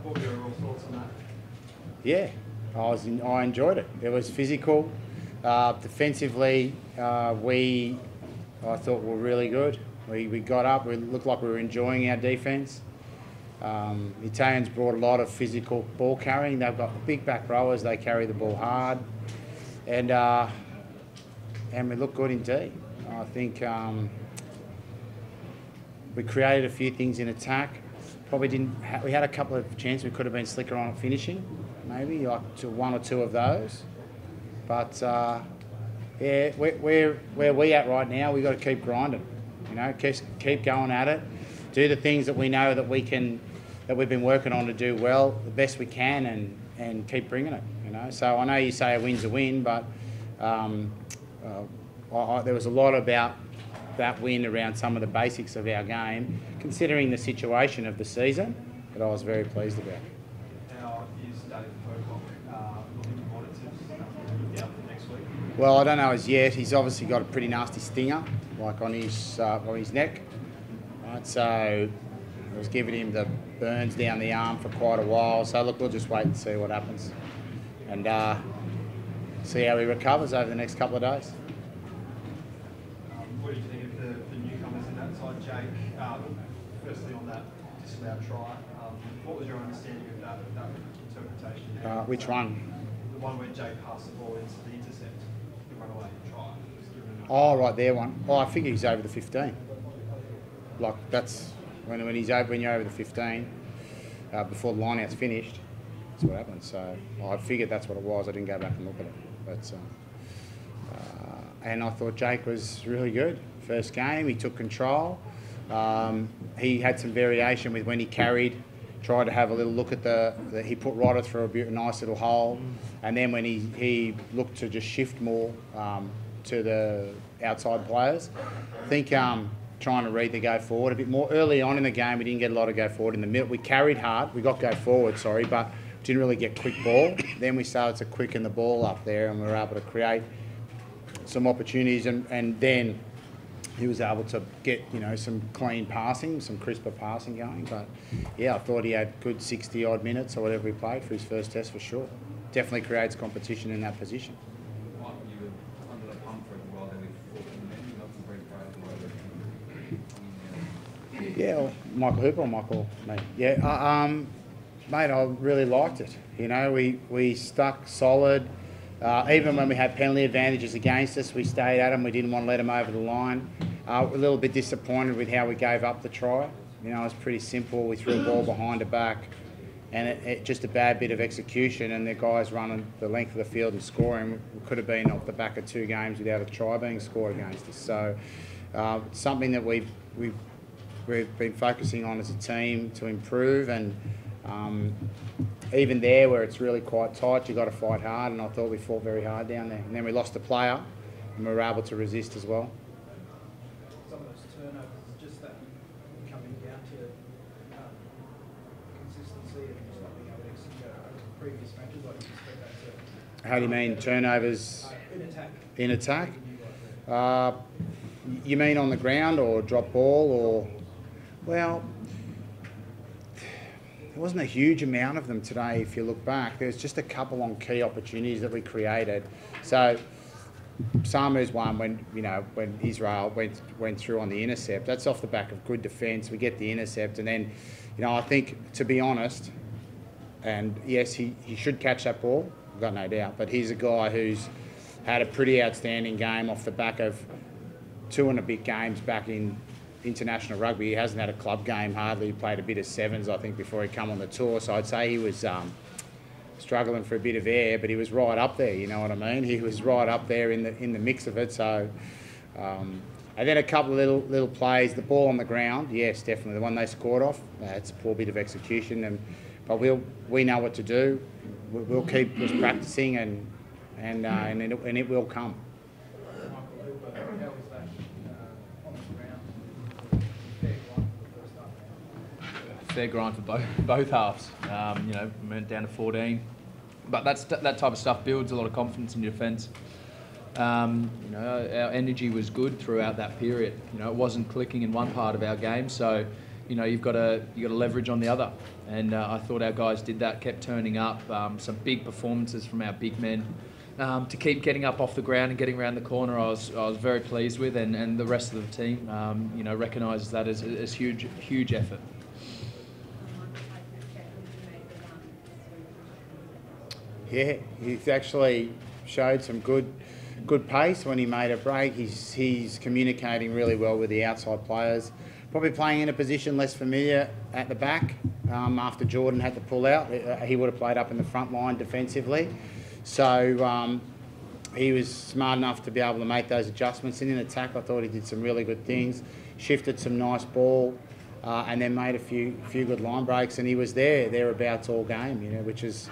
What were your overall thoughts on that? Yeah, I enjoyed it. It was physical. Defensively, I thought were really good. We got up. We looked like we were enjoying our defence. The Italians brought a lot of physical ball carrying. They've got big back rowers. They carry the ball hard, and we look good indeed. I think we created a few things in attack. Probably didn't. We had a couple of chances. We could have been slicker on at finishing, maybe like to one or two of those. But yeah, where we at right now, we've got to keep grinding. You know, keep going at it. Do the things that we know that we can, that we've been working on to do well, the best we can, and keep bringing it. You know, so I know you say a win's a win, but there was a lot about that win around some of the basics of our game, considering the situation of the season, that I was very pleased about. How is Dave Pocock looking forward to out for next week? Well, I don't know as yet. He's obviously got a pretty nasty stinger, like on his neck. Right, so I was giving him the burns down the arm for quite a while. So look, we'll just wait and see what happens, and see how he recovers over the next couple of days. What did you think of the newcomers in that side, Jake? Firstly, on that disallowed try, what was your understanding of that interpretation? Which one? The one where Jake passed the ball into the intercept, the runaway try. Oh, right, there one. Oh, I figure he's over the 15. Like that's when you're over the 15, before the line-out's finished, that's what happens. So I figured that's what it was. I didn't go back and look at it, but. And I thought Jake was really good. First game, he took control. He had some variation with when he carried, tried to have a little look at he put Rodder through a nice little hole, and then when he looked to just shift more to the outside players. I think trying to read the go forward a bit more. Early on in the game, we didn't get a lot of go forward in the middle. We carried hard, we got go forward, sorry, but didn't really get quick ball. Then we started to quicken the ball up there, and we were able to create some opportunities, and then he was able to get, you know, some clean passing, some crisper passing going. But yeah, I thought he had good 60 odd minutes or whatever he played for his first test for sure. Definitely creates competition in that position. Michael, you were under the pump for a while there with 14 men. You got some great players. Yeah, well, Michael Hooper or Michael, mate. Yeah, mate, I really liked it. You know, we stuck solid. Even when we had penalty advantages against us, we stayed at them. We didn't want to let them over the line. A little bit disappointed with how we gave up the try. You know, it was pretty simple. We threw a ball behind the back, and it just a bad bit of execution, and the guys running the length of the field and scoring. We could have been off the back of 2 games without a try being scored against us. So something that we've been focusing on as a team to improve, and even there where it's really quite tight, you've got to fight hard, and I thought we fought very hard down there. And then we lost a player, and we were able to resist as well. Some of those turnovers, just that coming down to consistency and just not being able to execute over previous matches, like you expect that to... How do you mean turnovers? In attack. In attack? You mean on the ground or drop ball or... Well... There wasn't a huge amount of them today if you look back. There's just a couple on key opportunities that we created. So Samu's one when Israel went through on the intercept. That's off the back of good defence. We get the intercept, and then, you know, I think, to be honest, and yes, he should catch that ball, I've got no doubt, but he's a guy who's had a pretty outstanding game off the back of 2 and a bit games back in international rugby. He hasn't had a club game hardly. He played a bit of sevens, I think, before he come on the tour. So I'd say he was struggling for a bit of air, but he was right up there. You know what I mean? He was right up there in the mix of it. So, and then a couple of little plays. The ball on the ground, yes, definitely. The one they scored off, it's a poor bit of execution. But we know what to do. We'll keep just practicing, and it will come. Fair grind for both halves. You know, went down to 14, but that type of stuff builds a lot of confidence in your defence. You know, our energy was good throughout that period. You know, it wasn't clicking in one part of our game, so you've got to leverage on the other. And I thought our guys did that, kept turning up. Some big performances from our big men. To keep getting up off the ground and getting around the corner, I was very pleased with, and the rest of the team, recognises that as huge effort. Yeah, he's actually showed some good pace when he made a break. He's communicating really well with the outside players. Probably playing in a position less familiar at the back after Jordan had to pull out. He would have played up in the front line defensively. So he was smart enough to be able to make those adjustments. And in attack, I thought he did some really good things, shifted some nice ball, and then made a few good line breaks. And he was thereabouts all game, which is,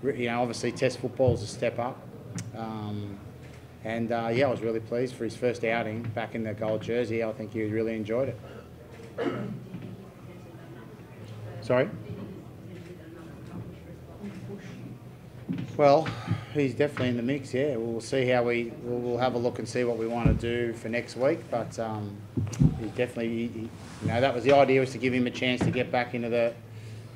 obviously Test football is a step up. I was really pleased for his first outing back in the gold jersey. I think he really enjoyed it. Sorry? Well, he's definitely in the mix, yeah. We'll see how we'll have a look and see what we want to do for next week. But he's definitely, that was the idea, was to give him a chance to get back into the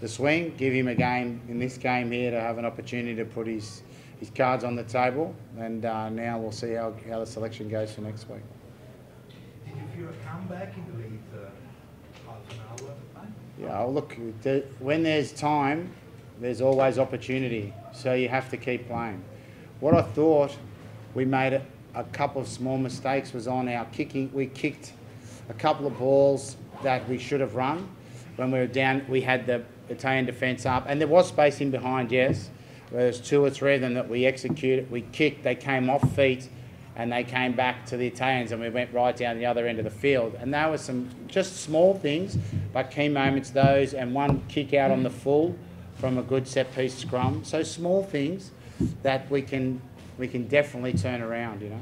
swing, give him a game in this game here to have an opportunity to put his cards on the table. And now we'll see how the selection goes for next week. Did you feel a comeback in the late half an hour? Yeah, well, look, when there's time, there's always opportunity. So you have to keep playing. What I thought we made a couple of small mistakes was on our kicking. We kicked a couple of balls that we should have run. When we were down, we had the Italian defence up, and there was space in behind, yes. There's 2 or 3 of them that we executed. We kicked, they came off feet, and they came back to the Italians, and we went right down the other end of the field. And there were some just small things, but key moments, those, and one kick out on the full from a good set-piece scrum. So small things that we can definitely turn around, It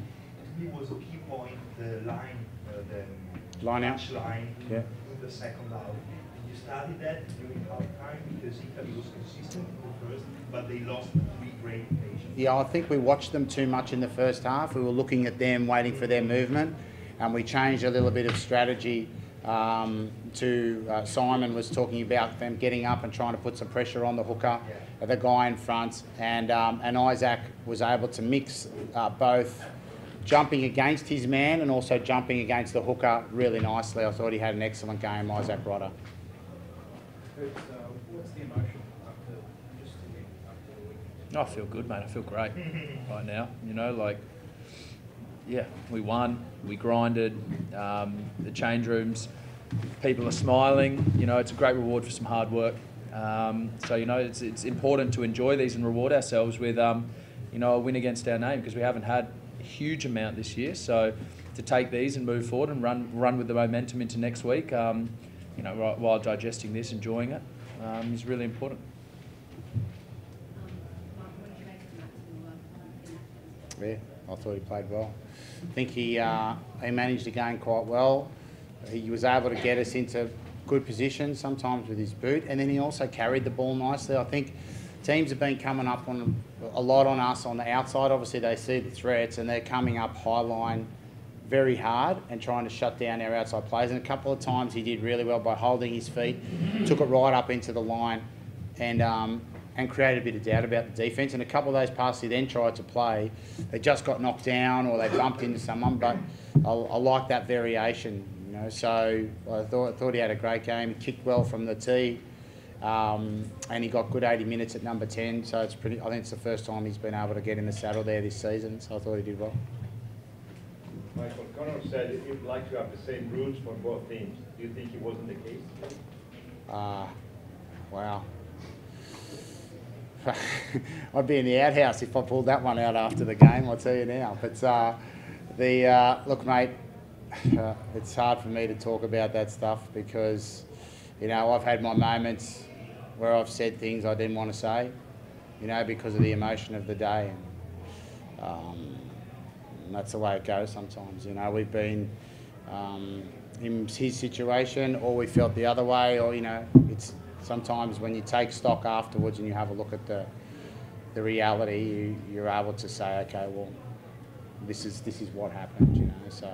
was a key point, the line, the line out, line yeah. in the second half. You started that during half-time because Italy was consistent in the first, but they lost 3 great occasions. Yeah, I think we watched them too much in the first half. We were looking at them, waiting for their movement, and we changed a little bit of strategy. Simon was talking about them getting up and trying to put some pressure on the hooker, the guy in front, and Isaac was able to mix both jumping against his man and also jumping against the hooker really nicely. I thought he had an excellent game, Isaac Rodder. What's the emotion after the week? I feel good, mate. I feel great right now. We won, we grinded, the change rooms, people are smiling. It's a great reward for some hard work. It's important to enjoy these and reward ourselves with, a win against our name, because we haven't had a huge amount this year. So to take these and move forward and run with the momentum into next week, while digesting this, enjoying it, is really important. Yeah, I thought he played well. I think he managed the game quite well. He was able to get us into good positions, sometimes with his boot, and then he also carried the ball nicely. I think teams have been coming up on a lot on us on the outside. Obviously, they see the threats, and they're coming up high line very hard and trying to shut down our outside players. And a couple of times he did really well by holding his feet, took it right up into the line, and created a bit of doubt about the defence. And a couple of those passes he then tried to play, they just got knocked down or they bumped into someone. But I like that variation, So I thought he had a great game. He kicked well from the tee, and he got good 80 minutes at number 10. So I think it's the first time he's been able to get in the saddle there this season. So I thought he did well. Michael, Connor said he'd like to have the same rules for both teams. Do you think it wasn't the case? Wow. I'd be in the outhouse if I pulled that one out after the game, I'll tell you now. But look, mate, it's hard for me to talk about that stuff because, I've had my moments where I've said things I didn't want to say, because of the emotion of the day. And that's the way it goes sometimes. We've been in his situation, or we felt the other way, or it's sometimes when you take stock afterwards and you have a look at the reality, you're able to say, okay, well, this is what happened. So